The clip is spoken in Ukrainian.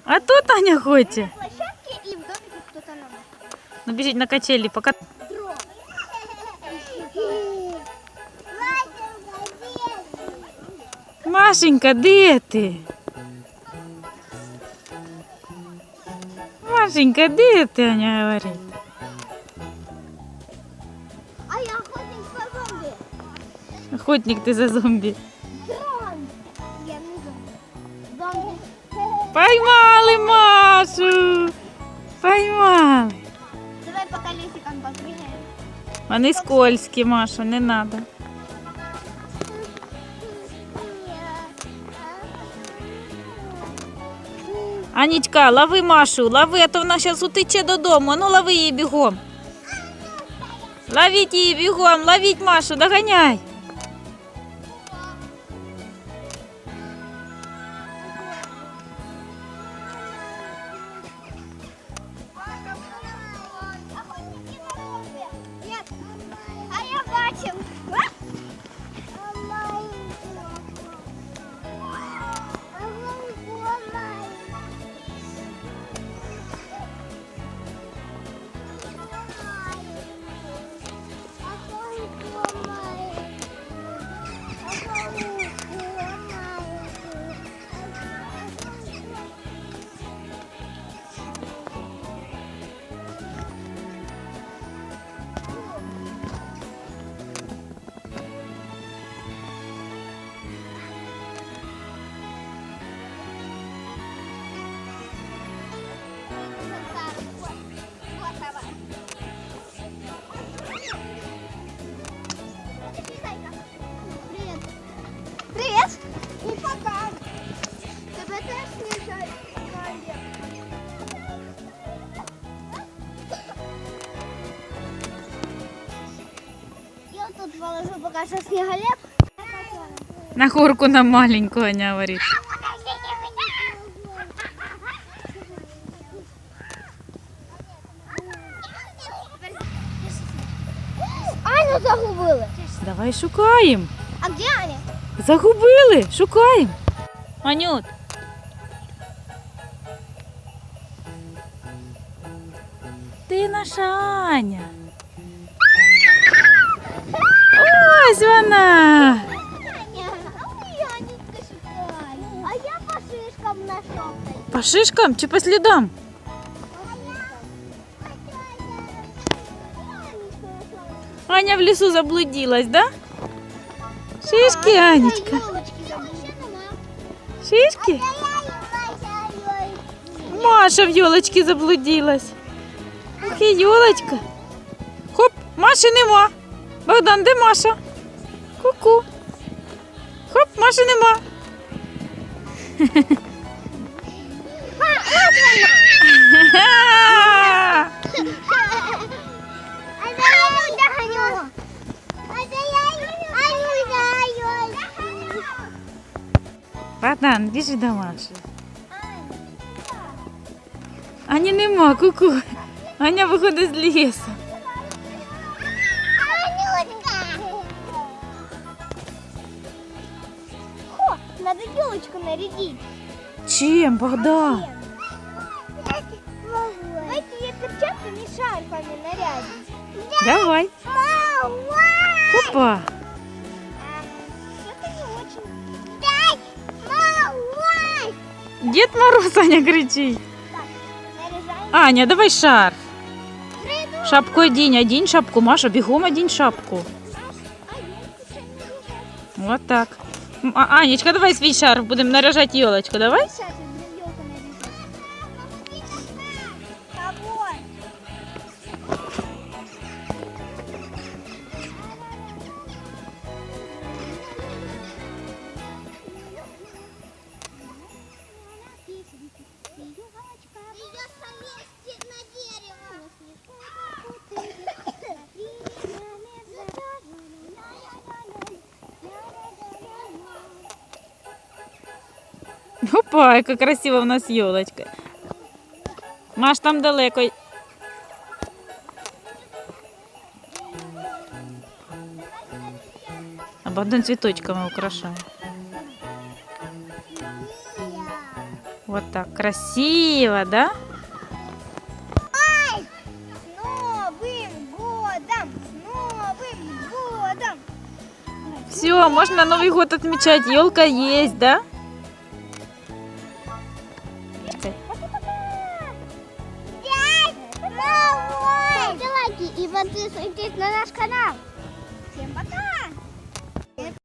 А тут Аня хоче. Площадке и в домике кто-то на машине. Ну біжіть на качелі, поки. Машенька, де ти? Машенька, де ти, Аня говорить? А я охотник по зомби. Охотник ти за зомбі. Дрон. Я не зомби. Зомби. Поймали Машу! Поймали. Давай по колесикам побегаем. Вони скользкі, Маша, не треба. Анічка, лови Машу, лови, а то вона зараз утече додому. Ну, лови її бігом. Ловіть її бігом, ловіть Машу, доганяй. Нет. А я бачив. Привет. Привет. И пока. Тебе теж не жаль. Я тут положу пока что снеголеп. На горку на маленьку, Аня говорить. Аню загубили. Давай шукаємо. А где Аня? Загубили, шукаємо. Анют. Ти наша Аня. Ось вона. Аня, а мы Анечка шукали. А я по шишкам нашел. По шишкам чи по слідам? Аня в лісу заблудилась, да? Шишки, Анечка. Шишки? Маша в елочки заблудилась. Ох, і елочка. Хоп, Маші нема. Богдан, де Маша? Ку-ку. Хоп, Маші нема. Богдан, біжи до Маші. Ані нема, ку-ку. Аня виходить з лісу. Надо елочку нарядить. Чим, Богдан? Давайте ей перчатками и шарфами нарядить. Давай. Мама! Опа. Что-то не очень. Дай! Мама! Дед Мороз, Аня кричить. Так, наряжаем. Аня, давай шарф. Приду. Шапку одінь шапку. Маша, бігом одінь шапку. Вот так. Анечка, давай свій шарф, будемо наряжати елочку, давай. Сейчас я елку наряжу. Кого? Придется вместе на дерево. Опа, яка красива в нас елочка. Маш, там далеко. А Богдан цветочками украшає. Вот так, красиво, да? С Новым годом! С Новым годом! Все, можно Новый год отмечать. Елка есть, да? Ставьте лайки и подписывайтесь на наш канал. Всем пока!